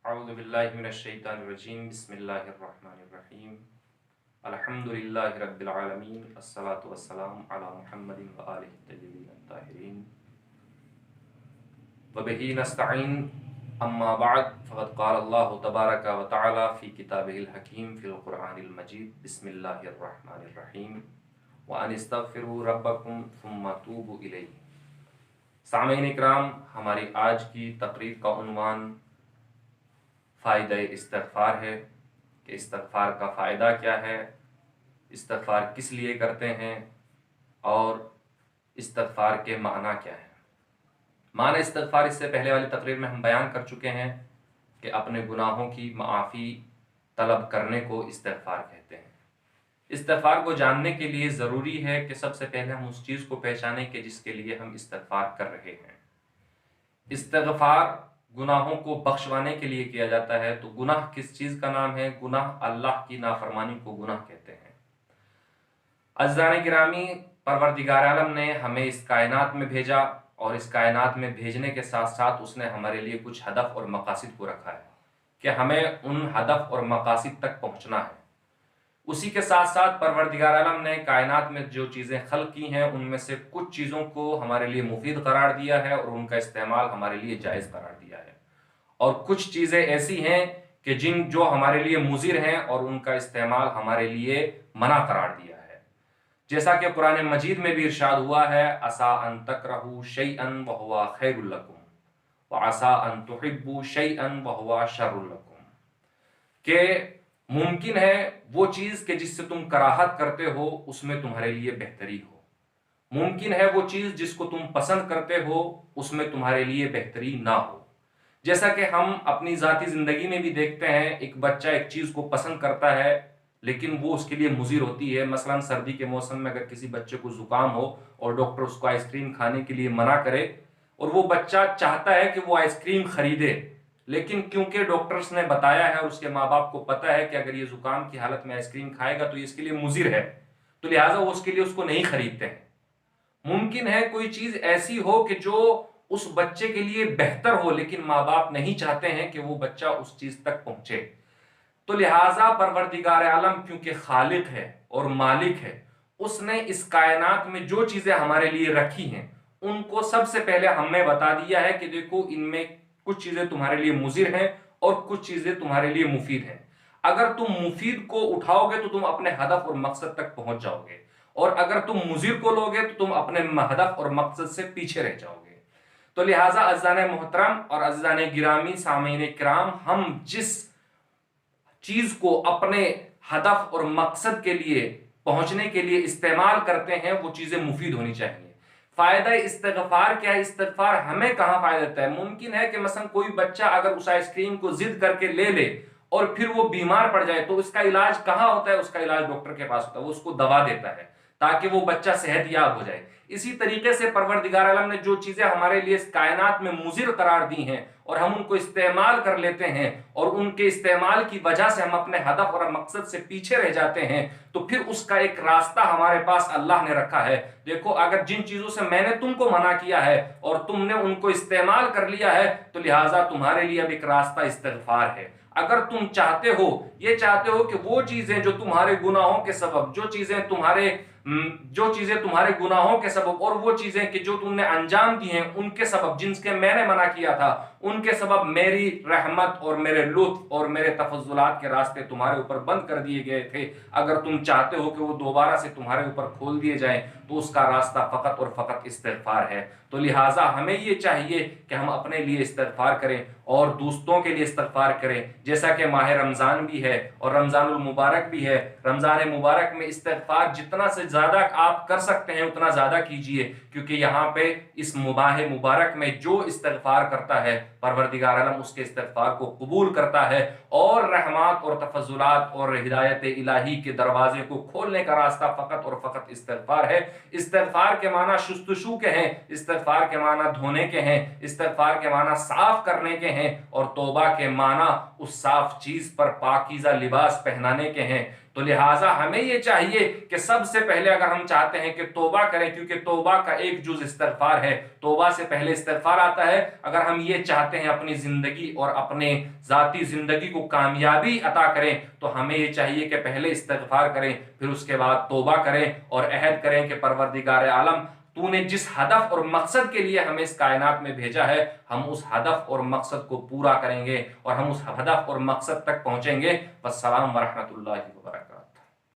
أعوذ بالله من الشيطان الرجيم بسم الله الرحمن الرحيم الحمد لله رب العالمين الصلاة والسلام على محمد وآله الطيبين الطاهرين وبه نستعين أما بعد فقد قال الله تبارك وتعالى في كتابه الحكيم في القرآن المجيد بسم الله الرحمن الرحيم وأن استغفروا ربكم ثم توبوا إليه۔ سامعین اکرام، ہماری آج کی تقریر کا عنوان فائدہ استغفار ہے کہ استغفار کا فائدہ کیا ہے، استغفار کس لیے کرتے ہیں اور استغفار کے معنی کیا ہے۔ معنی استغفار اس سے پہلے والی تقریر میں ہم بیان کر چکے ہیں کہ اپنے گناہوں کی معافی طلب کرنے کو استغفار کہتے ہیں۔ استغفار کو جاننے کے لیے ضروری ہے کہ سب سے پہلے ہم اس چیز کو پہچانیں کہ جس کے لیے ہم استغفار کر رہے ہیں۔ استغفار گناہوں کو بخشوانے کے لیے کیا جاتا ہے، تو گناہ کس چیز کا نام ہے؟ گناہ اللہ کی نافرمانی کو گناہ کہتے ہیں۔ عزیزان گرامی، پروردگار عالم نے ہمیں اس کائنات میں بھیجا اور اس کائنات میں بھیجنے کے ساتھ ساتھ اس نے ہمارے لیے کچھ ہدف اور مقاصد کو رکھا ہے کہ ہمیں ان ہدف اور مقاصد تک پہنچنا ہے۔ اسی کے ساتھ ساتھ پروردگار عالم نے کائنات میں جو چیزیں خلق کی ہیں ان میں سے کچھ چیزوں کو ہمارے لیے مفید قرار دیا ہے اور ان کا استعمال ہمارے لیے جائز قرار دیا ہے، اور کچھ چیزیں ایسی ہیں کہ جو ہمارے لیے مضر ہیں اور ان کا استعمال ہمارے لیے منع قرار دیا ہے۔ جیسا کہ قرآن مجید میں بھی ارشاد ہوا ہے، عسیٰ ان تکرہوا شیئا وہو خیر لکم وعسیٰ ان تحبوا شیئا وہو شر لکم، کہ ممکن ہے وہ چیز کہ جس سے تم کراہت کرتے ہو اس میں تمہارے لیے بہتری ہو، ممکن ہے وہ چیز جس کو تم پسند کرتے ہو اس میں تمہارے لیے بہتری نہ ہو۔ جیسا کہ ہم اپنی ذاتی زندگی میں بھی دیکھتے ہیں، ایک بچہ ایک چیز کو پسند کرتا ہے لیکن وہ اس کے لیے مضر ہوتی ہے۔ مثلا سردی کے موسم میں اگر کسی بچے کو زکام ہو اور ڈاکٹر اس کو آئس کریم کھانے کے لیے منع کرے اور وہ بچہ چاہتا ہے کہ وہ آئس کریم خریدے، لیکن کیونکہ ڈاکٹرز نے بتایا ہے اور اس کے ماں باپ کو پتہ ہے کہ اگر یہ زکام کی حالت میں آئس کریم کھائے گا تو یہ اس کے لیے مضر ہے، تو لہٰذا وہ اس کے لیے اس کو نہیں خریدتے ہیں۔ ممکن ہے کوئی چیز ایسی ہو کہ جو اس بچے کے لیے بہتر ہو لیکن ماں باپ نہیں چاہتے ہیں کہ وہ بچہ اس چیز تک پہنچے، تو لہٰذا پروردگار عالم کیونکہ خالق ہے اور مالک ہے، اس نے اس کائنات میں جو چیزیں ہمارے لیے رکھی ہیں ان کو سب سے پہلے ہمیں بتا دیا ہے کہ دیکھو ان میں کچھ چیزیں تمہارے لیے مضر ہیں اور کچھ چیزیں تمہارے لیے مفید ہیں۔ اگر تم مفید کو اٹھاؤ گے تو تم اپنے ہدف اور مقصد تک پہنچ جاؤ گے، اور اگر تم مضر کو لو گے تو تم اپنے ہدف اور مقصد سے پیچھے رہ جاؤ گے۔ تو لہٰذا عزیزان محترم اور عزیزان گرامی سامعین کرام، ہم جس چیز کو اپنے ہدف اور مقصد کے لیے پہنچنے کے لیے استعمال کرتے ہیں وہ چیزیں مفید ہونی چاہیے۔ فائدہ استغفار کیا ہے؟ استغفار ہمیں کہاں فائدہ دیتا ہے؟ ممکن ہے کہ مثلا کوئی بچہ اگر اس آئس کریم کو ضد کر کے لے لے اور پھر وہ بیمار پڑ جائے تو اس کا علاج کہاں ہوتا ہے؟ اس کا علاج ڈاکٹر کے پاس ہوتا ہے، وہ اس کو دوا دیتا ہے تاکہ وہ بچہ صحت یاب ہو جائے۔ اسی طریقے سے پروردگار عالم نے جو چیزیں ہمارے لیے اس کائنات میں مضر قرار دی ہیں اور ہم ان کو استعمال کر لیتے ہیں اور ان کے استعمال کی وجہ سے ہم اپنے ہدف اور مقصد سے پیچھے رہ جاتے ہیں، تو پھر اس کا ایک راستہ ہمارے پاس اللہ نے رکھا ہے۔ دیکھو، اگر جن چیزوں سے میں نے تم کو منع کیا ہے اور تم نے ان کو استعمال کر لیا ہے تو لہٰذا تمہارے لیے اب ایک راستہ استغفار ہے۔ اگر تم چاہتے ہو کہ وہ چیزیں جو تمہارے گناہوں کے سبب، جو چیزیں تمہارے گناہوں کے سبب اور وہ چیزیں کہ جو تم نے انجام دی ہیں ان کے سبب جن کے میں نے منع کیا تھا، ان کے سبب میری رحمت اور میرے لطف اور میرے تفضلات کے راستے تمہارے اوپر بند کر دیے گئے تھے، اگر تم چاہتے ہو کہ وہ دوبارہ سے تمہارے اوپر کھول دیے جائیں تو اس کا راستہ فقط اور فقط استغفار ہے۔ تو لہٰذا ہمیں یہ چاہیے کہ ہم اپنے لیے استغفار کریں اور دوستوں کے لیے استغفار کریں، جیسا کہ ماہ رمضان بھی ہے اور رمضان المبارک بھی ہے۔ رمضان مبارک میں استغفار جتنا سے زیادہ آپ کر سکتے ہیں اتنا زیادہ کیجئے، کیونکہ یہاں پہ اس ماہ مبارک میں جو استغفار کرتا ہے پروردگار عالم اس کے استغفار کو قبول کرتا ہے، اور رحمات اور تفضلات اور ہدایت الہی کے دروازے کو کھولنے کا راستہ فقط اور فقط استغفار ہے۔ استغفار کے معنی شستشو کے ہیں، استغفار کے معنی دھونے کے ہیں، استغفار کے معنی صاف کرنے کے ہیں، اور توبہ کے معنی اس صاف چیز پر پاکیزہ لباس پہنانے کے ہیں۔ تو لہٰذا ہمیں یہ چاہیے کہ سب سے پہلے اگر ہم چاہتے ہیں کہ توبہ کریں، کیونکہ توبہ کا ایک جز استغفار ہے، توبہ سے پہلے استغفار آتا ہے، اگر ہم یہ چاہتے ہیں اپنی زندگی اور اپنے ذاتی زندگی کو کامیابی عطا کریں تو ہمیں یہ چاہیے کہ پہلے استغفار کریں، پھر اس کے بعد توبہ کریں اور عہد کریں کہ پروردگار عالم، تو نے جس ہدف اور مقصد کے لیے ہمیں اس کائنات میں بھیجا ہے، ہم اس ہدف اور مقصد کو پورا کریں گے اور ہم اس ہدف اور مقصد تک پہنچیں گے۔ والسلام ورحمۃ اللہ وبرکاتہ۔